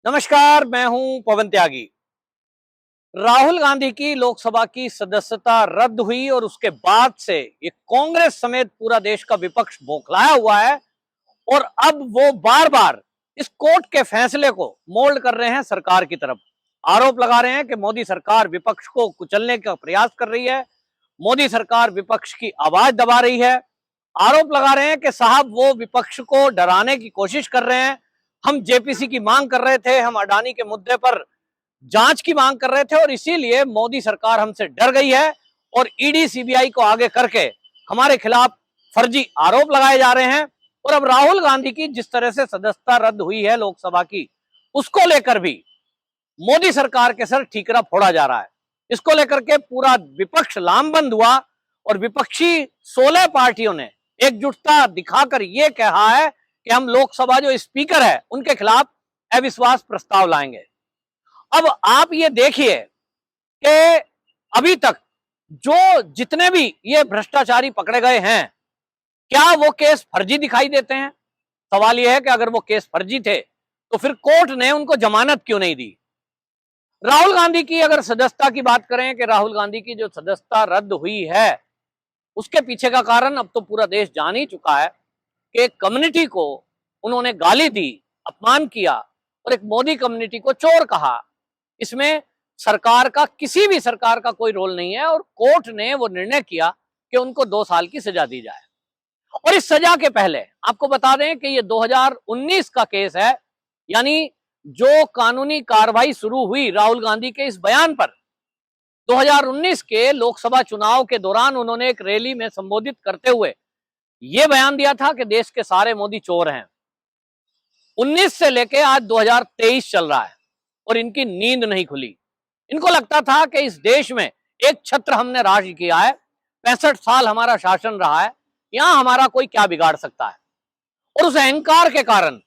नमस्कार, मैं हूं पवन त्यागी। राहुल गांधी की लोकसभा की सदस्यता रद्द हुई और उसके बाद से ये कांग्रेस समेत पूरा देश का विपक्ष बौखलाया हुआ है और अब वो बार बार इस कोर्ट के फैसले को मोल्ड कर रहे हैं सरकार की तरफ। आरोप लगा रहे हैं कि मोदी सरकार विपक्ष को कुचलने का प्रयास कर रही है, मोदी सरकार विपक्ष की आवाज दबा रही है। आरोप लगा रहे हैं कि साहब वो विपक्ष को डराने की कोशिश कर रहे हैं। हम जेपीसी की मांग कर रहे थे, हम अडानी के मुद्दे पर जांच की मांग कर रहे थे और इसीलिए मोदी सरकार हमसे डर गई है और ईडी सीबीआई को आगे करके हमारे खिलाफ फर्जी आरोप लगाए जा रहे हैं। और अब राहुल गांधी की जिस तरह से सदस्यता रद्द हुई है लोकसभा की, उसको लेकर भी मोदी सरकार के सर ठीकरा फोड़ा जा रहा है। इसको लेकर के पूरा विपक्ष लामबंद हुआ और विपक्षी 16 पार्टियों ने एकजुटता दिखाकर यह कहा है कि हम लोकसभा जो स्पीकर है उनके खिलाफ अविश्वास प्रस्ताव लाएंगे। अब आप ये देखिए कि अभी तक जो जितने भी ये भ्रष्टाचारी पकड़े गए हैं, क्या वो केस फर्जी दिखाई देते हैं? सवाल यह है कि अगर वो केस फर्जी थे तो फिर कोर्ट ने उनको जमानत क्यों नहीं दी? राहुल गांधी की अगर सदस्यता की बात करें कि राहुल गांधी की जो सदस्यता रद्द हुई है, उसके पीछे का कारण अब तो पूरा देश जान ही चुका है कि एक कम्युनिटी को उन्होंने गाली दी, अपमान किया और एक मोदी कम्युनिटी को चोर कहा। इसमें सरकार का, किसी भी सरकार का कोई रोल नहीं है और कोर्ट ने वो निर्णय किया कि उनको 2 साल की सजा दी जाए। और इस सजा के पहले आपको बता दें कि ये 2019 का केस है, यानी जो कानूनी कार्रवाई शुरू हुई राहुल गांधी के इस बयान पर 2019 के लोकसभा चुनाव के दौरान उन्होंने एक रैली में संबोधित करते हुए यह बयान दिया था कि देश के सारे मोदी चोर हैं। 19 से लेके आज 2023 चल रहा है और इनकी नींद नहीं खुली। इनको लगता था कि इस देश में एक छत्र हमने राज किया है, 65 साल हमारा शासन रहा है, यहां हमारा कोई क्या बिगाड़ सकता है। और उस अहंकार के कारण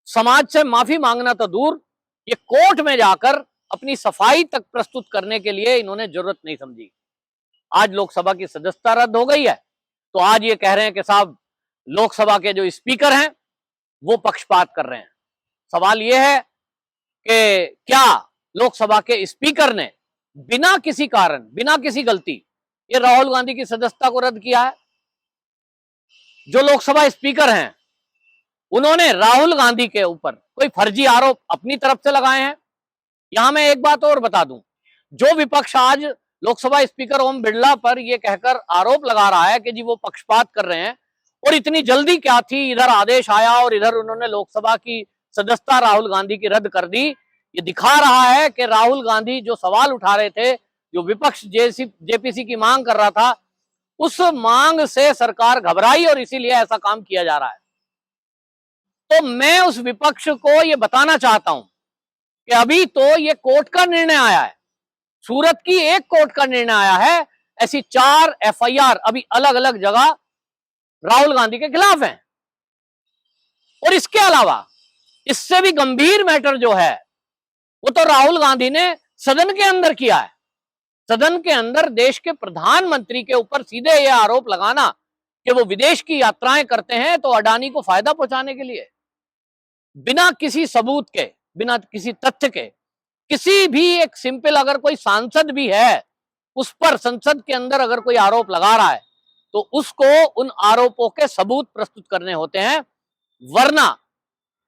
समाज से माफी मांगना तो दूर, ये कोर्ट में जाकर अपनी सफाई तक प्रस्तुत करने के लिए इन्होंने जरूरत नहीं समझी। आज लोकसभा की सदस्यता रद्द हो गई है तो आज ये कह रहे हैं कि साहब लोकसभा के जो स्पीकर हैं वो पक्षपात कर रहे हैं। सवाल यह है कि क्या लोकसभा के स्पीकर ने बिना किसी कारण, बिना किसी गलती ये राहुल गांधी की सदस्यता को रद्द किया है? जो लोकसभा स्पीकर हैं उन्होंने राहुल गांधी के ऊपर कोई फर्जी आरोप अपनी तरफ से लगाए हैं। यहां मैं एक बात और बता दूं, जो विपक्ष आज लोकसभा स्पीकर ओम बिरला पर यह कहकर आरोप लगा रहा है कि जी वो पक्षपात कर रहे हैं और इतनी जल्दी क्या थी, इधर आदेश आया और इधर उन्होंने लोकसभा की सदस्यता राहुल गांधी की रद्द कर दी, ये दिखा रहा है कि राहुल गांधी जो सवाल उठा रहे थे, जो विपक्ष जेपीसी की मांग कर रहा था, उस मांग से सरकार घबराई और इसीलिए ऐसा काम किया जा रहा है। तो मैं उस विपक्ष को यह बताना चाहता हूं कि अभी तो ये कोर्ट का निर्णय आया है, सूरत की एक कोर्ट का निर्णय आया है, ऐसी 4 एफआईआर अभी अलग अलग जगह राहुल गांधी के खिलाफ हैं। और इसके अलावा इससे भी गंभीर मैटर जो है वो तो राहुल गांधी ने सदन के अंदर किया है। सदन के अंदर देश के प्रधानमंत्री के ऊपर सीधे यह आरोप लगाना कि वो विदेश की यात्राएं करते हैं तो अडानी को फायदा पहुंचाने के लिए, बिना किसी सबूत के, बिना किसी तथ्य के, किसी भी एक सिंपल अगर कोई सांसद भी है उस पर संसद के अंदर अगर कोई आरोप लगा रहा है तो उसको उन आरोपों के सबूत प्रस्तुत करने होते हैं, वरना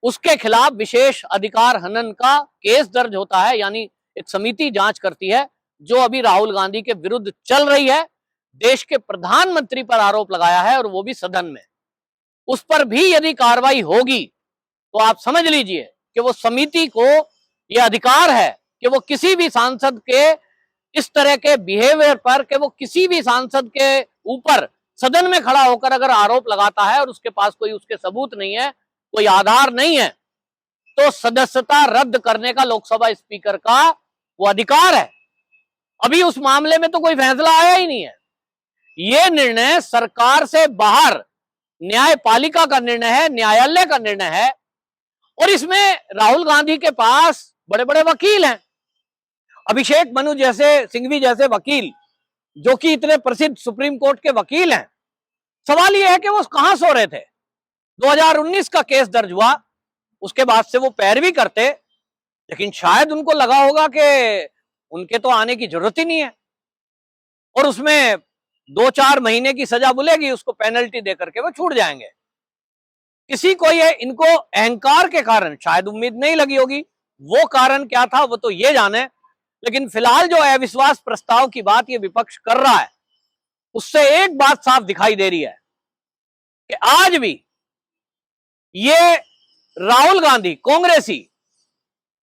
उसके खिलाफ विशेष अधिकार हनन का केस दर्ज होता है। यानी एक समिति जांच करती है, जो अभी राहुल गांधी के विरुद्ध चल रही है। देश के प्रधानमंत्री पर आरोप लगाया है और वो भी सदन में, उस पर भी यदि कार्रवाई होगी तो आप समझ लीजिए कि वो समिति को यह अधिकार है कि वो किसी भी सांसद के इस तरह के बिहेवियर पर, कि वो किसी भी सांसद के ऊपर सदन में खड़ा होकर अगर आरोप लगाता है और उसके पास कोई उसके सबूत नहीं है, कोई आधार नहीं है, तो सदस्यता रद्द करने का लोकसभा स्पीकर का वो अधिकार है। अभी उस मामले में तो कोई फैसला आया ही नहीं है। यह निर्णय सरकार से बाहर न्यायपालिका का निर्णय है, न्यायालय का निर्णय है। और इसमें राहुल गांधी के पास बड़े बड़े वकील हैं, अभिषेक मनु जैसे, सिंघवी जैसे वकील, जो कि इतने प्रसिद्ध सुप्रीम कोर्ट के वकील हैं। सवाल यह है कि वो कहां सो रहे थे? 2019 का केस दर्ज हुआ, उसके बाद से वो पैरवी करते लेकिन शायद उनको लगा होगा कि उनके तो आने की जरूरत ही नहीं है और उसमें 2-4 महीने की सजा मिलेगी, उसको पेनल्टी दे करके वो छूट जाएंगे। किसी को ये इनको अहंकार के कारण शायद उम्मीद नहीं लगी होगी, वो कारण क्या था वो तो ये जाने। लेकिन फिलहाल जो अविश्वास प्रस्ताव की बात ये विपक्ष कर रहा है, उससे एक बात साफ दिखाई दे रही है कि आज भी ये राहुल गांधी कांग्रेसी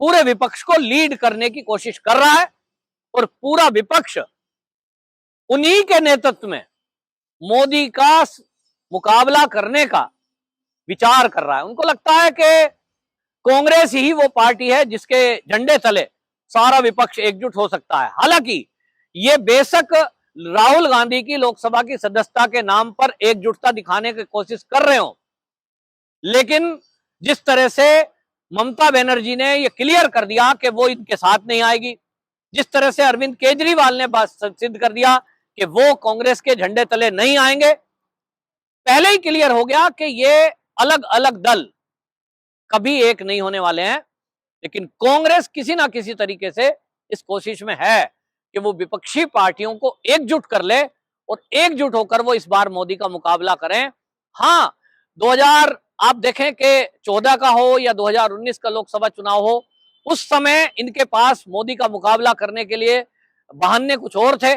पूरे विपक्ष को लीड करने की कोशिश कर रहा है और पूरा विपक्ष उन्हीं के नेतृत्व में मोदी का मुकाबला करने का विचार कर रहा है। उनको लगता है कि कांग्रेस ही वो पार्टी है जिसके झंडे तले सारा विपक्ष एकजुट हो सकता है। हालांकि ये बेशक राहुल गांधी की लोकसभा की सदस्यता के नाम पर एकजुटता दिखाने की कोशिश कर रहे हो, लेकिन जिस तरह से ममता बनर्जी ने ये क्लियर कर दिया कि वो इनके साथ नहीं आएगी, जिस तरह से अरविंद केजरीवाल ने बात सिद्ध कर दिया कि वो कांग्रेस के झंडे तले नहीं आएंगे, पहले ही क्लियर हो गया कि ये अलग अलग दल कभी एक नहीं होने वाले हैं। लेकिन कांग्रेस किसी ना किसी तरीके से इस कोशिश में है कि वो विपक्षी पार्टियों को एकजुट कर ले और एकजुट होकर वो इस बार मोदी का मुकाबला करें। हां, 2000 आप देखें कि 14 का हो या 2019 का लोकसभा चुनाव हो, उस समय इनके पास मोदी का मुकाबला करने के लिए बहाने कुछ और थे।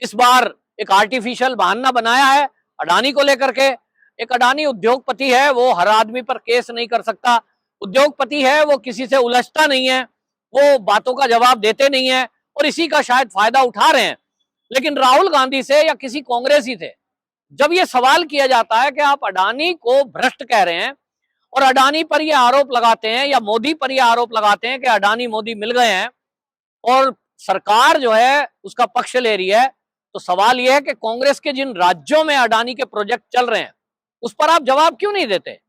इस बार एक आर्टिफिशियल बहाना बनाया है अडानी को लेकर के। एक अडानी उद्योगपति है, वो हर आदमी पर केस नहीं कर सकता। उद्योगपति है, वो किसी से उलझता नहीं है, वो बातों का जवाब देते नहीं है और इसी का शायद फायदा उठा रहे हैं। लेकिन राहुल गांधी से या किसी कांग्रेसी से जब ये सवाल किया जाता है कि आप अडानी को भ्रष्ट कह रहे हैं और अडानी पर ये आरोप लगाते हैं या मोदी पर ये आरोप लगाते हैं कि अडानी मोदी मिल गए हैं और सरकार जो है उसका पक्ष ले रही है, तो सवाल यह है कि कांग्रेस के जिन राज्यों में अडानी के प्रोजेक्ट चल रहे हैं उस पर आप जवाब क्यों नहीं देते?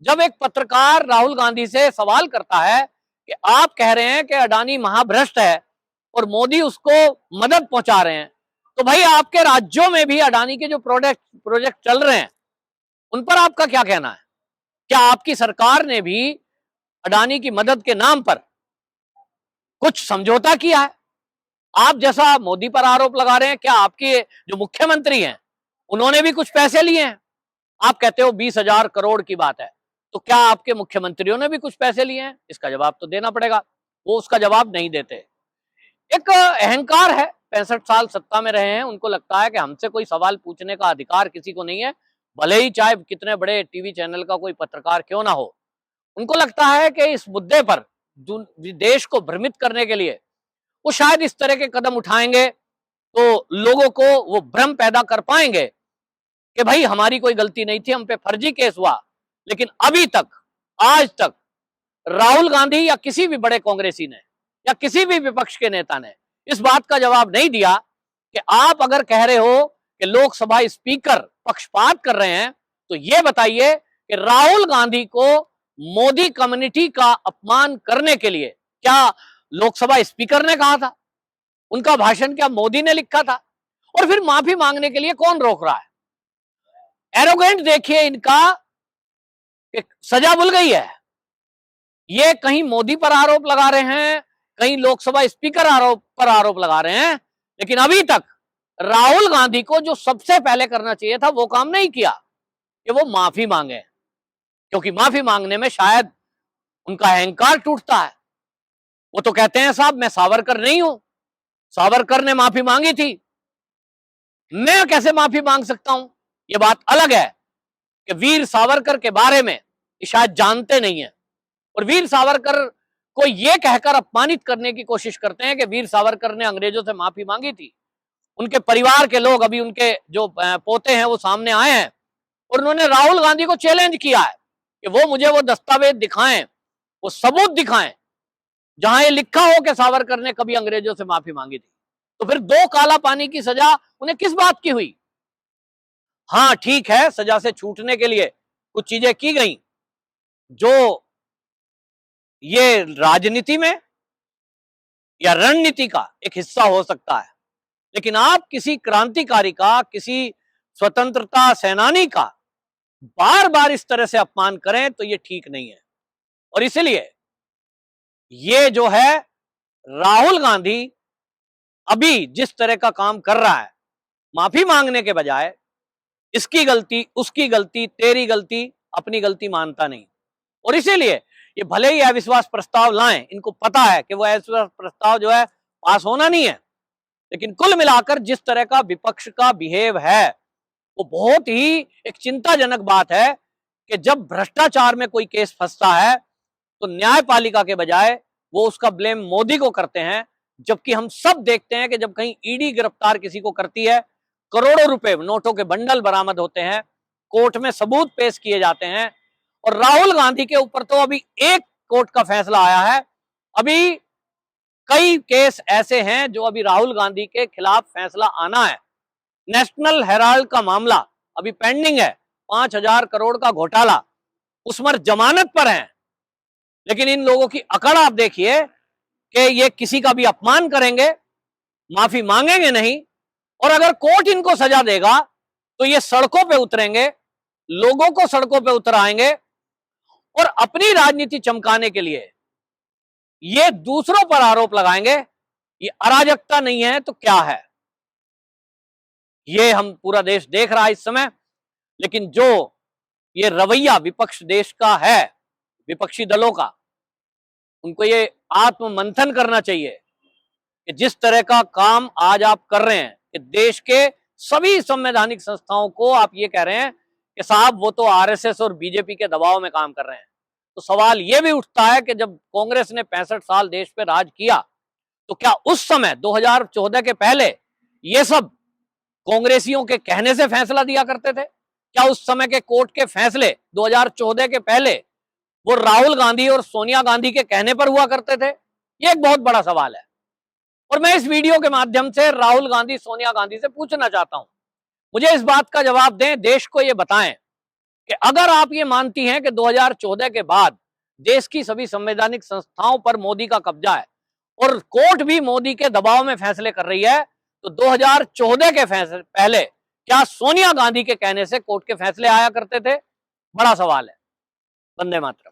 जब एक पत्रकार राहुल गांधी से सवाल करता है कि आप कह रहे हैं कि अडानी महाभ्रष्ट है और मोदी उसको मदद पहुंचा रहे हैं, तो भाई आपके राज्यों में भी अडानी के जो प्रोजेक्ट चल रहे हैं उन पर आपका क्या कहना है? क्या आपकी सरकार ने भी अडानी की मदद के नाम पर कुछ समझौता किया है? आप जैसा मोदी पर आरोप लगा रहे हैं, क्या आपके जो मुख्यमंत्री हैं उन्होंने भी कुछ पैसे लिए हैं? आप कहते हो 20,000 करोड़ की बात है, तो क्या आपके मुख्यमंत्रियों ने भी कुछ पैसे लिए हैं? इसका जवाब तो देना पड़ेगा। वो उसका जवाब नहीं देते। एक अहंकार है, 65 साल सत्ता में रहे हैं, उनको लगता है कि हमसे कोई सवाल पूछने का अधिकार किसी को नहीं है, भले ही चाहे कितने बड़े टीवी चैनल का कोई पत्रकार क्यों ना हो। उनको लगता है कि इस मुद्दे पर देश को भ्रमित करने के लिए वो शायद इस तरह के कदम उठाएंगे तो लोगों को वो भ्रम पैदा कर पाएंगे कि भाई हमारी कोई गलती नहीं थी, हम पे फर्जी केस हुआ। लेकिन अभी तक, आज तक राहुल गांधी या किसी भी बड़े कांग्रेसी ने या किसी भी विपक्ष के नेता ने इस बात का जवाब नहीं दिया कि आप अगर कह रहे हो कि लोकसभा स्पीकर पक्षपात कर रहे हैं, तो ये बताइए कि राहुल गांधी को मोदी कम्युनिटी का अपमान करने के लिए क्या लोकसभा स्पीकर ने कहा था? उनका भाषण क्या मोदी ने लिखा था? और फिर माफी मांगने के लिए कौन रोक रहा है? एरोगेंट देखिए इनका, सजा भूल गई है। ये कहीं मोदी पर आरोप लगा रहे हैं, कहीं लोकसभा स्पीकर पर आरोप लगा रहे हैं, लेकिन अभी तक राहुल गांधी को जो सबसे पहले करना चाहिए था वो काम नहीं किया कि वो माफी मांगे, क्योंकि माफी मांगने में शायद उनका अहंकार टूटता है। वो तो कहते हैं साहब मैं सावरकर नहीं हूं, सावरकर ने माफी मांगी थी, मैं कैसे माफी मांग सकता हूं? ये बात अलग है कि वीर सावरकर के बारे में शायद जानते नहीं है और वीर सावरकर को यह कहकर अपमानित करने की कोशिश करते हैं कि वीर सावरकर ने अंग्रेजों से माफी मांगी थी। उनके परिवार के लोग, अभी उनके जो पोते हैं वो सामने आए हैं और उन्होंने राहुल गांधी को चैलेंज किया है कि वो मुझे वो दस्तावेज दिखाएं, वो सबूत दिखाएं जहां ये लिखा हो कि सावरकर ने कभी अंग्रेजों से माफी मांगी थी। तो फिर 2 काला पानी की सजा उन्हें किस बात की हुई? हाँ ठीक है, सजा से छूटने के लिए कुछ चीजें की गई जो ये राजनीति में या रणनीति का एक हिस्सा हो सकता है, लेकिन आप किसी क्रांतिकारी का, किसी स्वतंत्रता सेनानी का बार बार इस तरह से अपमान करें तो ये ठीक नहीं है। और इसलिए ये जो है राहुल गांधी अभी जिस तरह का काम कर रहा है, माफी मांगने के बजाय इसकी गलती, उसकी गलती, तेरी गलती, अपनी गलती मानता नहीं। और इसीलिए ये भले ही अविश्वास प्रस्ताव लाएं, इनको पता है कि वो अविश्वास प्रस्ताव जो है पास होना नहीं है, लेकिन कुल मिलाकर जिस तरह का विपक्ष का बिहेव है वो बहुत ही एक चिंताजनक बात है कि जब भ्रष्टाचार में कोई केस फंसता है तो न्यायपालिका के बजाय वो उसका ब्लेम मोदी को करते हैं, जबकि हम सब देखते हैं कि जब कहीं ईडी गिरफ्तार किसी को करती है, करोड़ों रुपए नोटों के बंडल बरामद होते हैं, कोर्ट में सबूत पेश किए जाते हैं। और राहुल गांधी के ऊपर तो अभी एक कोर्ट का फैसला आया है, अभी कई केस ऐसे हैं जो अभी राहुल गांधी के खिलाफ फैसला आना है। नेशनल हेराल्ड का मामला अभी पेंडिंग है, 5,000 करोड़ का घोटाला, उस पर जमानत पर है। लेकिन इन लोगों की अकड़ आप देखिए कि ये किसी का भी अपमान करेंगे, माफी मांगेंगे नहीं, और अगर कोर्ट इनको सजा देगा तो ये सड़कों पे उतरेंगे, लोगों को सड़कों पे उतर आएंगे और अपनी राजनीति चमकाने के लिए ये दूसरों पर आरोप लगाएंगे। ये अराजकता नहीं है तो क्या है? ये हम पूरा देश देख रहा है इस समय। लेकिन जो ये रवैया विपक्ष देश का है, विपक्षी दलों का, उनको ये आत्म मंथन करना चाहिए कि जिस तरह का काम आज आप कर रहे हैं कि देश के सभी संवैधानिक संस्थाओं को आप ये कह रहे हैं कि साहब वो तो आरएसएस और बीजेपी के दबाव में काम कर रहे हैं, तो सवाल ये भी उठता है कि जब कांग्रेस ने 65 साल देश पे राज किया तो क्या उस समय 2014 के पहले ये सब कांग्रेसियों के कहने से फैसला दिया करते थे? क्या उस समय के कोर्ट के फैसले 2014 के पहले वो राहुल गांधी और सोनिया गांधी के कहने पर हुआ करते थे? ये एक बहुत बड़ा सवाल है। और मैं इस वीडियो के माध्यम से राहुल गांधी, सोनिया गांधी से पूछना चाहता हूं, मुझे इस बात का जवाब दें, देश को ये बताएं कि अगर आप ये मानती हैं कि 2014 के बाद देश की सभी संवैधानिक संस्थाओं पर मोदी का कब्जा है और कोर्ट भी मोदी के दबाव में फैसले कर रही है, तो 2014 के फैसले पहले क्या सोनिया गांधी के कहने से कोर्ट के फैसले आया करते थे? बड़ा सवाल है। वंदे मातरम।